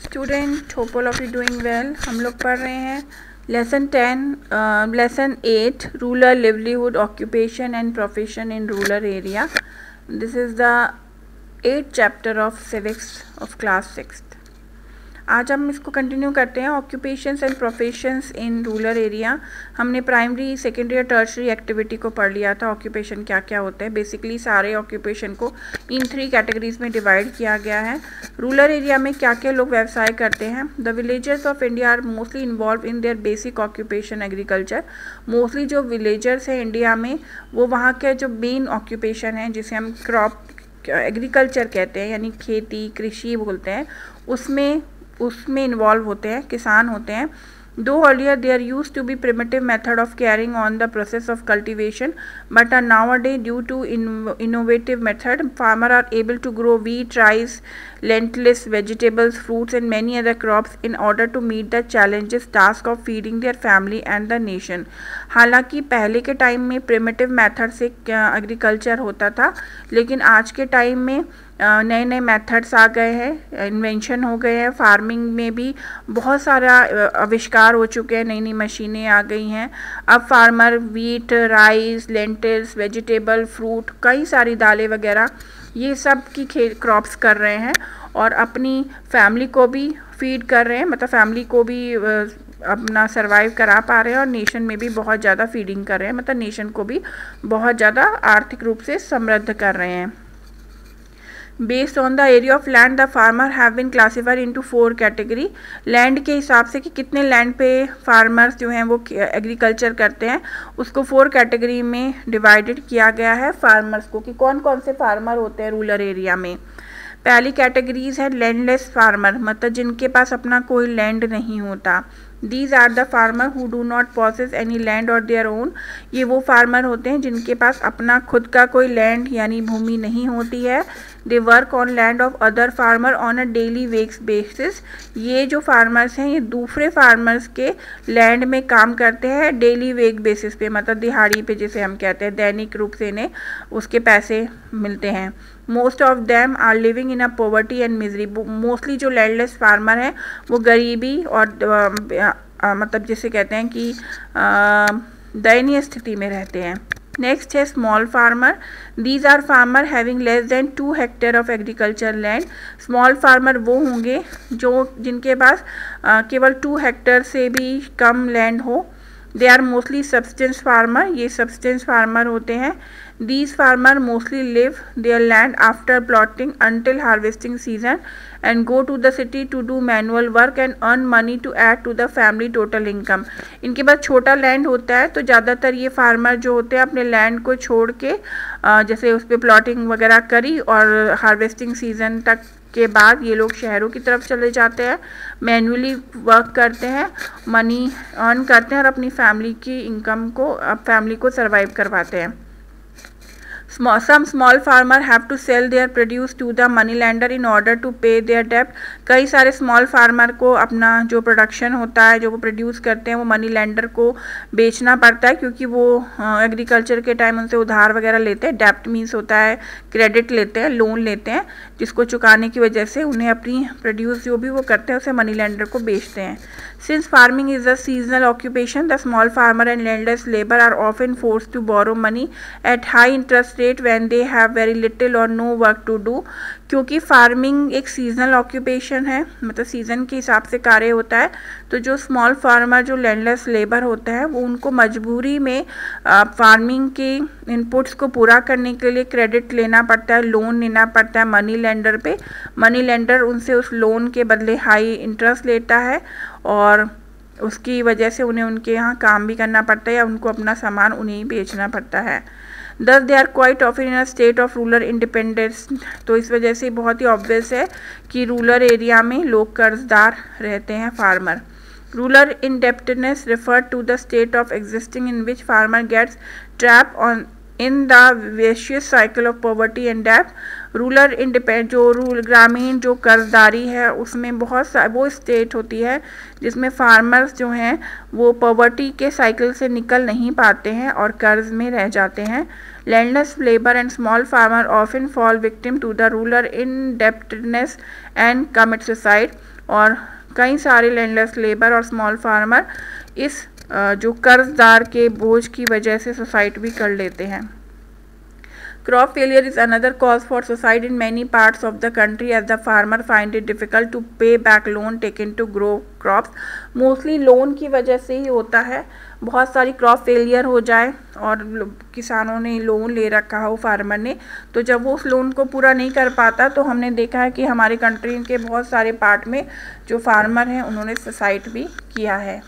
Student, hope all of you doing well. हम लोग पढ़ रहे हैं lesson 8 rural livelihood occupation and profession in rural area. This is the 8th chapter of civics of class 6th। आज हम इसको continue करते हैं। Occupations and professions in rural area. हमने प्राइमरी, सेकेंडरी और टर्शरी एक्टिविटी को पढ़ लिया था। ऑक्यूपेशन क्या क्या होते हैं। बेसिकली सारे ऑक्यूपेशन को इन 3 कैटेगरीज में डिवाइड किया गया है। रूरल एरिया में क्या क्या लोग व्यवसाय करते हैं। The villagers of India are mostly involved in their basic occupation agriculture. Mostly जो विलेजर्स हैं इंडिया में, वो वहाँ के जो मेन ऑक्यूपेशन है जिसे हम क्रॉप एग्रीकल्चर कहते हैं, यानी खेती कृषि बोलते हैं, उसमें इन्वॉल्व होते हैं, किसान होते हैं। Though earlier there used to be primitive method of carrying on the process of cultivation, but nowadays due to innovative method, farmers are able to grow wheat, rice, lentils, vegetables, fruits and many other crops in order to meet the challenges task of feeding their family and the nation. हालांकि पहले के time में primitive method से agriculture होता था, लेकिन आज के टाइम में नए नए मेथड्स आ गए हैं, इन्वेंशन हो गए हैं। फार्मिंग में भी बहुत सारा आविष्कार हो चुके हैं, नई नई मशीनें आ गई हैं। अब farmer wheat, rice, lentils, vegetable, fruit, कई सारी दालें वगैरह ये सब की क्रॉप्स कर रहे हैं और अपनी फैमिली को भी फीड कर रहे हैं, मतलब फैमिली को भी अपना सरवाइव करा पा रहे हैं और नेशन में भी बहुत ज़्यादा फीडिंग कर रहे हैं, मतलब नेशन को भी बहुत ज़्यादा आर्थिक रूप से समृद्ध कर रहे हैं। Based on the area of land the farmer have been classified into 4 category. Land के हिसाब से कि कितने लैंड पे फार्मर्स जो हैं वो एग्रीकल्चर करते हैं, उसको 4 कैटेगरी में डिवाइडेड किया गया है फार्मर्स को, कि कौन कौन से फार्मर होते हैं रूरल एरिया में। पहली कैटेगरीज है लैंडलेस फार्मर, मतलब जिनके पास अपना कोई लैंड नहीं होता। These are the farmer who do not possess any land or their own। ये वो फार्मर होते हैं जिनके पास अपना खुद का कोई लैंड यानी भूमि नहीं होती है। They work on land of other farmer on a daily wage basis। ये जो फार्मर्स हैं ये दूसरे फार्मर्स के लैंड में काम करते हैं डेली वेज बेसिस पे, मतलब दिहाड़ी पे जिसे हम कहते हैं, दैनिक रूप से इन्हें उसके पैसे मिलते हैं। Most of them are living in a poverty and misery. Mostly जो लैंडलेस फार्मर हैं वो गरीबी और मतलब जिसे कहते हैं कि दयनीय स्थिति में रहते हैं। नेक्स्ट है small farmer. These are farmer having less than 2 hectare of agriculture land. Small farmer वो होंगे जिनके पास केवल 2 हेक्टेयर से भी कम लैंड हो। They are mostly substance farmer. ये सब्सटेंस फार्मर होते हैं। These farmers mostly live their land after plotting until harvesting season and go to the city to do manual work and earn money to add to the family total income। इनके पास छोटा land होता है तो ज़्यादातर ये farmer जो होते हैं अपने लैंड को छोड़ के जैसे उस पर प्लॉटिंग वगैरह करी और हार्वेस्टिंग सीजन तक के बाद ये लोग शहरों की तरफ चले जाते हैं, मैन्युअली वर्क करते हैं, मनी अर्न करते हैं और अपनी फैमिली की इनकम को, फैमिली को सर्वाइव करवाते हैं। Some small farmer have to sell their produce to the money lender in order to pay their debt। कई सारे स्मॉल फार्मर को अपना जो प्रोडक्शन होता है, जो वो प्रोड्यूस करते हैं, वो मनी लेंडर को बेचना पड़ता है, क्योंकि वो एग्रीकल्चर के टाइम उनसे उधार वगैरह लेते हैं। डेप्ट मीन्स होता है क्रेडिट लेते हैं, लोन लेते हैं, जिसको चुकाने की वजह से उन्हें अपनी प्रोड्यूस जो भी वो करते हैं उसे मनी लेंडर को बेचते हैं। Since farming is a seasonal occupation, the small farmer and landless labor are often forced to borrow money at high interest rate when they have very little or no work to do। क्योंकि farming एक seasonal occupation है, मतलब season के हिसाब से कार्य होता है, तो जो स्मॉल फार्मर, जो लैंडलेस लेबर होता है, वो उनको मजबूरी में फार्मिंग के इनपुट्स को पूरा करने के लिए क्रेडिट लेना पड़ता है, लोन लेना पड़ता है मनी लेंडर पे। मनी लेंडर उनसे उस लोन के बदले हाई इंटरेस्ट लेता है और उसकी वजह से उन्हें उनके यहाँ काम भी करना पड़ता है या उनको अपना सामान उन्हें ही बेचना पड़ता है। Thus they are quite often in a state of rural independence। तो इस वजह से बहुत ही ऑब्वियस है कि रूरल एरिया में लोग कर्जदार रहते हैं, farmer. Rural indebtedness refer to the state of existing in which farmer gets trapped on in the vicious cycle of poverty and debt। Rural ग्रामीण जो कर्जदारी है उसमें वो स्टेट होती है जिसमें फार्मर्स जो हैं वो पॉवर्टी के साइकिल से निकल नहीं पाते हैं और कर्ज में रह जाते हैं। Landless labour and small farmer often fall victim to the rural indebtedness and commit suicide. और कई सारे लैंडलेस लेबर और स्मॉल फार्मर इस जो कर्जदार के बोझ की वजह से सुसाइड भी कर लेते हैं। Crop failure is another cause for suicide in many parts of the country as the farmer find it difficult to pay back loan taken to grow crops. Mostly loan की वजह से ही होता है। बहुत सारी क्रॉप फेलियर हो जाए और किसानों ने लोन ले रखा हो फार्मर ने, तो जब वो उस लोन को पूरा नहीं कर पाता तो हमने देखा है कि हमारे कंट्री के बहुत सारे पार्ट में जो फार्मर हैं उन्होंने सुसाइड भी किया है।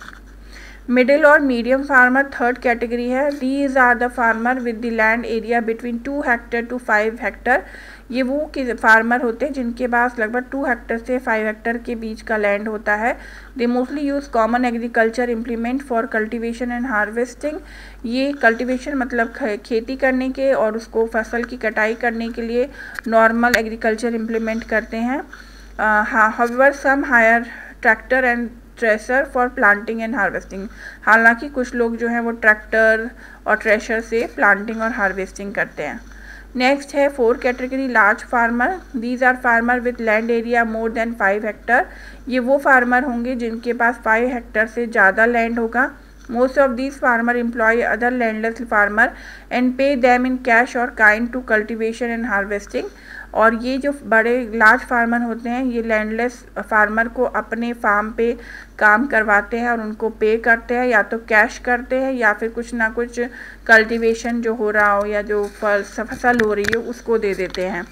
मिडिल और मीडियम फार्मर थर्ड कैटेगरी है। These are the farmer with the land area between 2 hectare to 5 hectare. ये वो फार्मर होते हैं जिनके पास लगभग 2 हेक्टर से 5 हेक्टर के बीच का लैंड होता है। They mostly use common agriculture implement for cultivation and harvesting. ये कल्टिवेशन मतलब खेती करने के और उसको फसल की कटाई करने के लिए नॉर्मल एग्रीकल्चर इम्प्लीमेंट करते हैं। However some hire tractor and thresher for planting and harvesting. हालांकि कुछ लोग जो हैं वो ट्रैक्टर और थ्रेशर से प्लांटिंग और हार्वेस्टिंग करते हैं। नेक्स्ट है 4 category large farmer. These are farmer with land area more than 5 hectare. ये वो फार्मर होंगे जिनके पास 5 हेक्टर से ज़्यादा लैंड होगा। Most of these farmer employ other landless farmer and pay them in cash और kind to cultivation and harvesting. और ये जो बड़े लार्ज फार्मर होते हैं ये लैंडलेस फार्मर को अपने फार्म पे काम करवाते हैं और उनको पे करते हैं, या तो कैश करते हैं या फिर कुछ ना कुछ कल्टीवेशन जो हो रहा हो या जो फसल हो रही हो उसको दे देते हैं।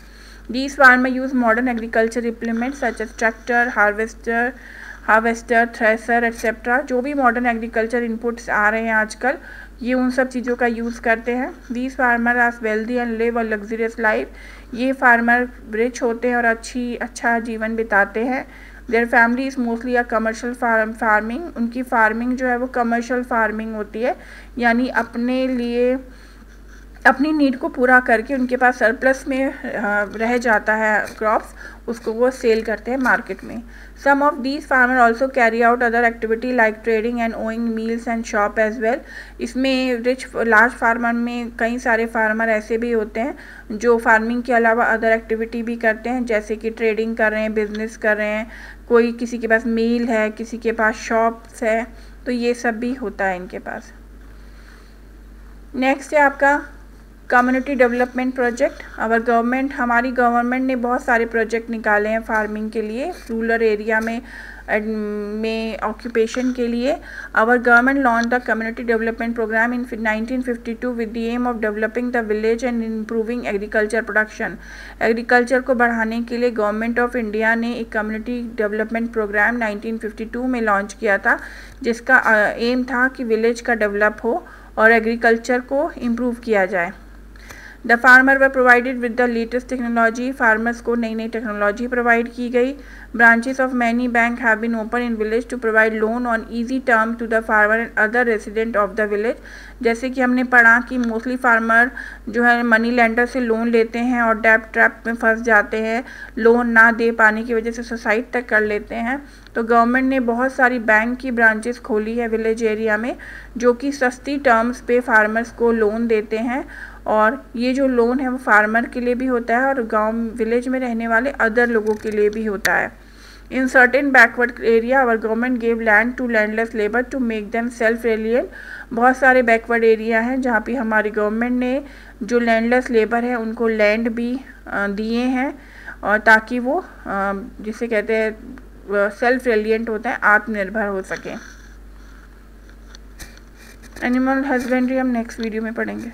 These farmer use modern agriculture implement such as tractor, harvester, thresher etcetera. जो भी मॉडर्न एग्रीकल्चर इनपुट्स आ रहे हैं आजकल ये उन सब चीज़ों का यूज़ करते हैं। These farmer are wealthy and live a luxurious life. ये फार्मर रिच होते हैं और अच्छा जीवन बिताते हैं। Their family is mostly a commercial farming. उनकी फार्मिंग जो है वो कमर्शियल फार्मिंग होती है, यानी अपने लिए अपनी नीड को पूरा करके उनके पास सरप्लस में रह जाता है क्रॉप्स, उसको वो सेल करते हैं मार्केट में। Some of these farmer also carry out other activity like trading and owning mills and shop as well. इसमें लार्ज फार्मर में कई सारे फार्मर ऐसे भी होते हैं जो फार्मिंग के अलावा अदर एक्टिविटी भी करते हैं, जैसे कि ट्रेडिंग कर रहे हैं, बिजनेस कर रहे हैं, कोई किसी के पास मील है, किसी के पास शॉप्स है, तो ये सब भी होता है इनके पास। नेक्स्ट है आपका कम्युनिटी डेवलपमेंट प्रोजेक्ट। हमारी गवर्नमेंट ने बहुत सारे प्रोजेक्ट निकाले हैं फार्मिंग के लिए, रूरल एरिया में ऑक्यूपेशन के लिए। Our government launch the community development programme in 1952 with the aim of developing the village and improving agriculture production. Agriculture को बढ़ाने के लिए गवर्नमेंट ऑफ इंडिया ने एक कम्युनिटी डेवलपमेंट प्रोग्राम 1952 में लॉन्च किया था, जिसका एम था कि विलेज का डेवलप हो और एग्रीकल्चर को इम्प्रूव किया जाए। The farmer were provided with the latest technology. Farmers को नई नई टेक्नोलॉजी प्रोवाइड की गई। Branches of many bank have been open in village to provide loan on easy term to the farmer and other resident of the village. जैसे कि हमने पढ़ा कि मोस्टली फार्मर जो है मनी लेंडर से लोन लेते हैं और डेब्ट ट्रैप में फंस जाते हैं, लोन ना दे पाने की वजह से सुसाइड तक कर लेते हैं। तो गवर्नमेंट ने बहुत सारी बैंक की ब्रांचेस खोली है विलेज एरिया में, जो कि सस्ती टर्म्स पे फार्मर्स को लोन देते हैं, और ये जो लोन है वो फार्मर के लिए भी होता है और गांव विलेज में रहने वाले अदर लोगों के लिए भी होता है। In certain backward area our government gave land to landless labour to make them self reliant. बहुत सारे बैकवर्ड एरिया हैं जहाँ पे हमारी गवर्नमेंट ने जो लैंडलेस लेबर है उनको लैंड भी दिए हैं, और ताकि वो जिसे कहते हैं सेल्फ रिलिएंट होता है, आत्मनिर्भर हो सकें। एनिमल हस्बेंड्री हम नेक्स्ट वीडियो में पढ़ेंगे।